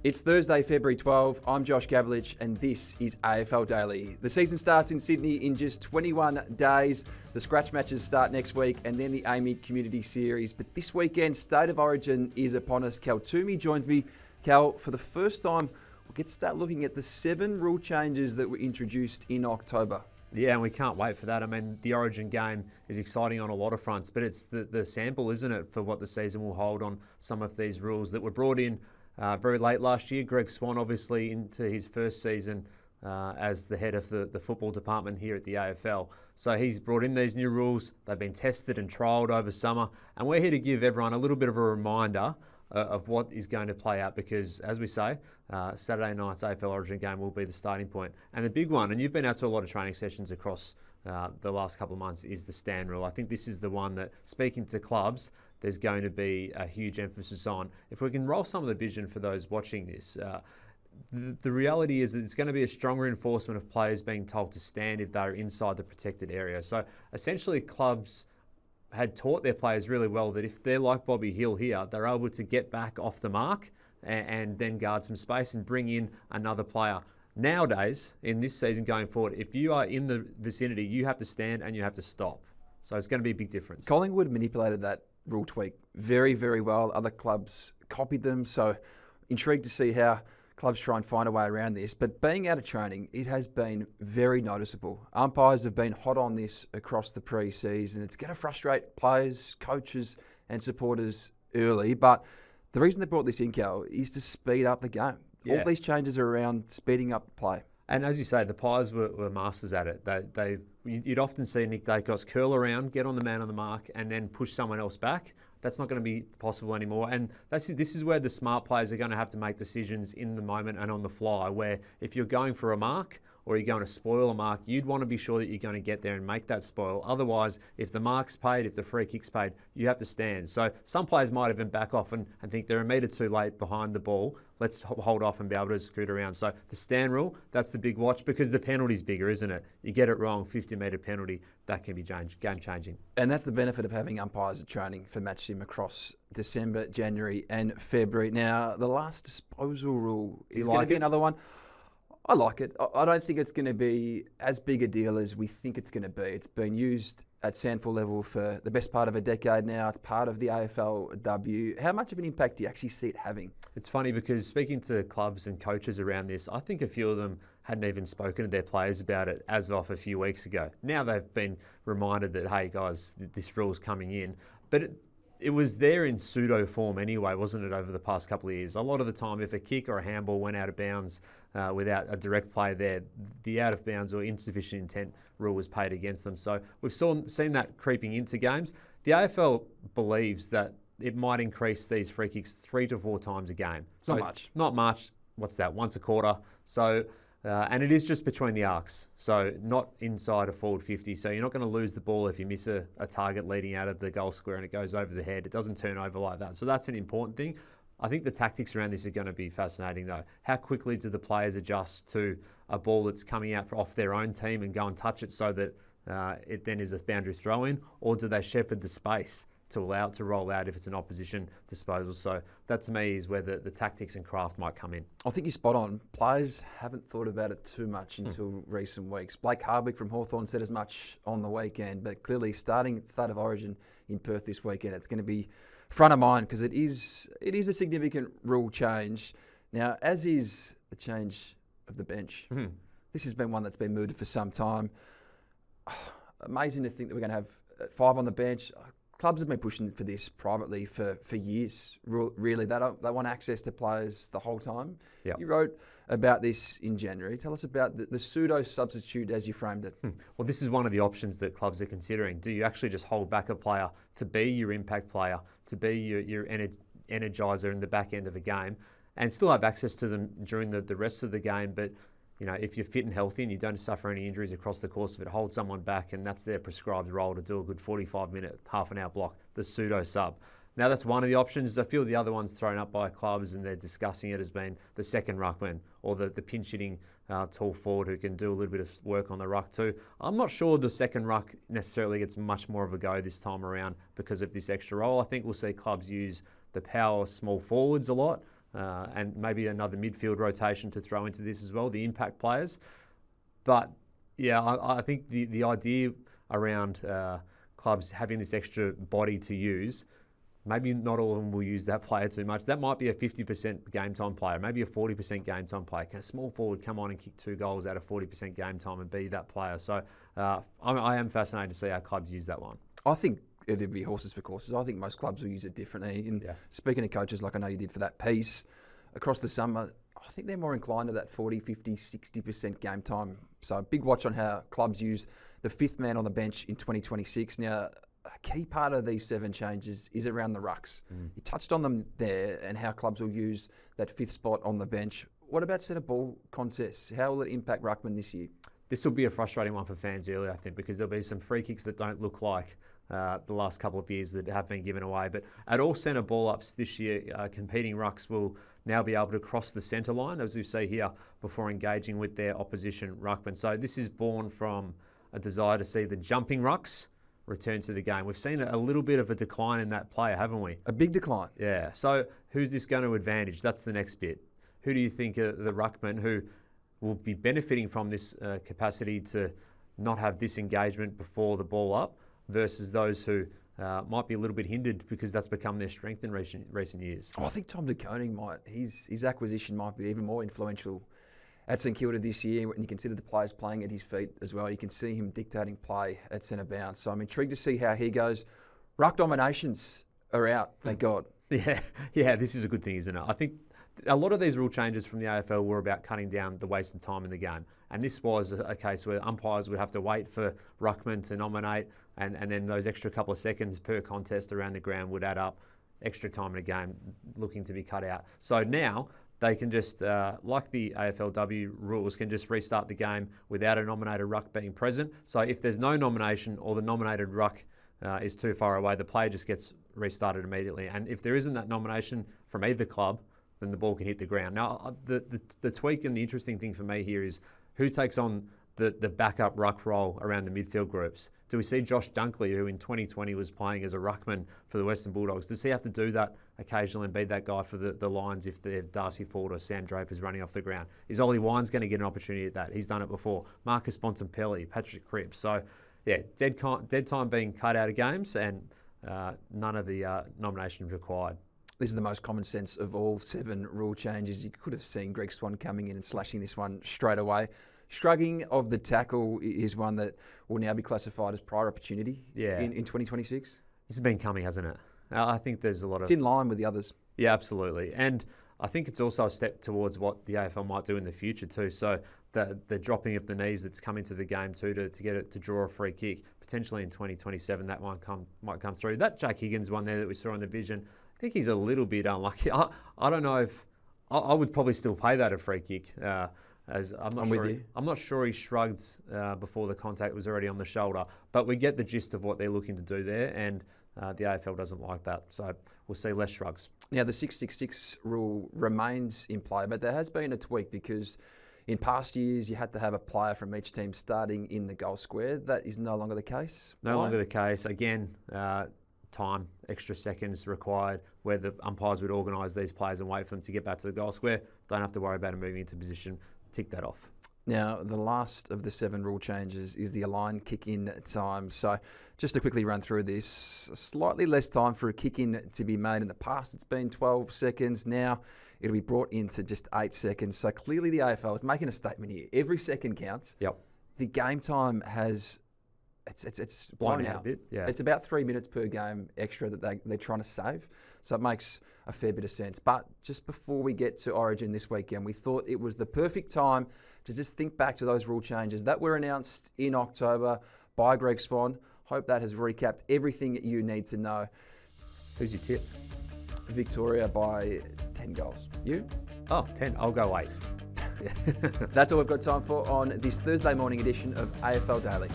It's Thursday, February 12. I'm Josh Gabelich, and this is AFL Daily. The season starts in Sydney in just 21 days. The scratch matches start next week, and then the AAMI Community Series. But this weekend, State of Origin is upon us. Cal Twomey joins me. Cal, for the first time, we'll get to start looking at the 7 rule changes that were introduced in October. Yeah, and we can't wait for that. I mean, the Origin game is exciting on a lot of fronts, but it's the sample, isn't it, for what the season will hold on some of these rules that were brought in very late last year. Greg Swan, obviously, into his first season as the head of the football department here at the AFL. So he's brought in these new rules. They've been tested and trialled over summer, and we're here to give everyone a little bit of a reminder of what is going to play out because, as we say, Saturday night's AFL Origin game will be the starting point. And the big one, and you've been out to a lot of training sessions across the last couple of months, is the stand rule. I think this is the one that, speaking to clubs, there's going to be a huge emphasis on. If we can roll some of the vision for those watching this, the reality is that it's going to be a stronger enforcement of players being told to stand if they're inside the protected area. So essentially clubs had taught their players really well that if they're like Bobby Hill here, they're able to get back off the mark and then guard some space and bring in another player. Nowadays, in this season going forward, if you are in the vicinity, you have to stand and you have to stop. So it's going to be a big difference. Collingwood manipulated that rule tweak very, very well. Other clubs copied them. So intrigued to see how clubs try and find a way around this. But being out of training, it has been very noticeable. Umpires have been hot on this across the pre-season. It's going to frustrate players, coaches and supporters early. But the reason they brought this in, Cal, is to speed up the game. Yeah. All these changes are around speeding up play. And as you say, the Pies were masters at it. You'd often see Nick Dacos curl around, get on the man on the mark, and then push someone else back. That's not going to be possible anymore. And this is where the smart players are going to have to make decisions in the moment and on the fly, where if you're going for a mark or you're going to spoil a mark, you'd want to be sure that you're going to get there and make that spoil. Otherwise, if the mark's paid, if the free kick's paid, you have to stand. So some players might even back off and think they're a metre too late behind the ball. Let's hold off and be able to scoot around. So the stand rule, that's the big watch because the penalty's bigger, isn't it? You get it wrong, 50-metre penalty, that can be game-changing. And that's the benefit of having umpires at training for match sim across December, January and February. Now, the last disposal rule is going to be another one. I like it. I don't think it's going to be as big a deal as we think it's going to be. It's been used at SANFL level for the best part of a decade now. It's part of the AFLW. How much of an impact do you actually see it having? It's funny because speaking to clubs and coaches around this, I think a few of them hadn't even spoken to their players about it as of a few weeks ago. Now they've been reminded that, hey guys, this rule's coming in. But it was there in pseudo form anyway, wasn't it, over the past couple of years? A lot of the time, if a kick or a handball went out of bounds without a direct play there, the out of bounds or insufficient intent rule was paid against them. So we've seen that creeping into games. The AFL believes that it might increase these free kicks 3 to 4 times a game. So not much. Not much. What's that? Once a quarter. So and it is just between the arcs, so not inside a forward 50. So you're not going to lose the ball if you miss a target leading out of the goal square and it goes over the head. It doesn't turn over like that. So that's an important thing. I think the tactics around this are going to be fascinating, though. How quickly do the players adjust to a ball that's coming out off their own team and go and touch it so that it then is a boundary throw-in, or do they shepherd the space to allow it to roll out if it's an opposition disposal? So that to me is where the tactics and craft might come in. I think you're spot on. Players haven't thought about it too much until recent weeks. Blake Hardwick from Hawthorn said as much on the weekend, but clearly starting at State of Origin in Perth this weekend, it's going to be front of mind because it is a significant rule change. Now, as is the change of the bench. This has been one that's been mooted for some time. Amazing to think that we're going to have 5 on the bench. Clubs have been pushing for this privately for years. Really, they want access to players the whole time. Yep. You wrote about this in January. Tell us about the pseudo substitute as you framed it. Well, this is one of the options that clubs are considering. Do you actually just hold back a player to be your impact player, to be your energizer in the back end of a game, and still have access to them during the rest of the game, but you know, if you're fit and healthy and you don't suffer any injuries across the course of it, hold someone back and that's their prescribed role to do a good 45-minute, half-an-hour block, the pseudo-sub. Now, that's one of the options. A few of the other ones thrown up by clubs and they're discussing it has been the second ruckman or the pinch-hitting tall forward who can do a little bit of work on the ruck too. I'm not sure the second ruck necessarily gets much more of a go this time around because of this extra role. I think we'll see clubs use the power small forwards a lot. and maybe another midfield rotation to throw into this as well, the impact players. But yeah, I think the idea around clubs having this extra body to use, maybe not all of them will use that player too much. That might be a 50% game time player, maybe a 40% game time player. Can a small forward come on and kick 2 goals out of 40% game time and be that player? So I am fascinated to see how clubs use that one. I think it'd be horses for courses. I think most clubs will use it differently. And speaking of coaches, like I know you did for that piece, across the summer, I think they're more inclined to that 40, 50, 60% game time. So a big watch on how clubs use the 5th man on the bench in 2026. Now, a key part of these 7 changes is around the rucks. You touched on them there and how clubs will use that 5th spot on the bench. What about centre ball contests? How will it impact ruckman this year? This will be a frustrating one for fans early, I think, because there'll be some free kicks that don't look like the last couple of years that have been given away. But at all centre ball ups this year, competing rucks will now be able to cross the centre line, as you see here, before engaging with their opposition ruckman. So this is born from a desire to see the jumping rucks return to the game. We've seen a little bit of a decline in that player, haven't we? A big decline. Yeah. So who's this going to advantage? That's the next bit. Who do you think are the ruckmen who will be benefiting from this capacity to not have disengagement before the ball up versus those who might be a little bit hindered because that's become their strength in recent years? I think Tom de Koning his acquisition might be even more influential at St Kilda this year, when you consider the players playing at his feet as well. You can see him dictating play at centre bounce. So I'm intrigued to see how he goes. Ruck dominations are out, thank God. Yeah, this is a good thing, isn't it? I think a lot of these rule changes from the AFL were about cutting down the wasted time in the game. And this was a case where umpires would have to wait for ruckman to nominate, and then those extra couple of seconds per contest around the ground would add up, extra time in a game looking to be cut out. So now they can just, like the AFLW rules, can just restart the game without a nominated ruck being present. So if there's no nomination or the nominated ruck is too far away, the player just gets restarted immediately. And if there isn't that nomination from either club, then the ball can hit the ground. Now, the tweak and the interesting thing for me here is who takes on the backup ruck role around the midfield groups. Do we see Josh Dunkley, who in 2020 was playing as a ruckman for the Western Bulldogs, does he have to do that occasionally and be that guy for the Lions if they're Darcy Ford or Sam Draper's running off the ground? Is Ollie Wines going to get an opportunity at that? He's done it before. Marcus Bontempelli, Patrick Cripps. So, yeah, dead time being cut out of games and none of the nominations required. This is the most common sense of all 7 rule changes. You could have seen Greg Swan coming in and slashing this one straight away. Shrugging of the tackle is one that will now be classified as prior opportunity in 2026. This has been coming, hasn't it? I think there's a lot of... It's in line with the others. Yeah, absolutely. And I think it's also a step towards what the AFL might do in the future too. So the dropping of the knees that's come into the game too to get it to draw a free kick, potentially in 2027, that one might come through. That Jack Higgins one there that we saw in the vision, I think he's a little bit unlucky. I don't know if... I would probably still pay that a free kick. I'm not sure he shrugged before the contact was already on the shoulder, but we get the gist of what they're looking to do there, and the AFL doesn't like that, so we'll see less shrugs. Now, the 666 rule remains in play, but there has been a tweak because in past years you had to have a player from each team starting in the goal square. That is no longer the case. No longer the case. Again, time, extra seconds required, where the umpires would organise these players and wait for them to get back to the goal square. Don't have to worry about them moving into position. Tick that off. Now, the last of the 7 rule changes is the align kick-in time. So just to quickly run through this, slightly less time for a kick-in to be made. In the past, it's been 12 seconds. Now, it'll be brought into just 8 seconds. So clearly the AFL is making a statement here. Every second counts. Yep. The game time has... It's blown out a bit. Yeah. It's about 3 minutes per game extra that they're trying to save. So it makes a fair bit of sense. But just before we get to Origin this weekend, we thought it was the perfect time to just think back to those rule changes that were announced in October by Greg Swan. Hope that has recapped everything you need to know. Who's your tip? Victoria by 10 goals. You? 10. I'll go 8. That's all we've got time for on this Thursday morning edition of AFL Daily.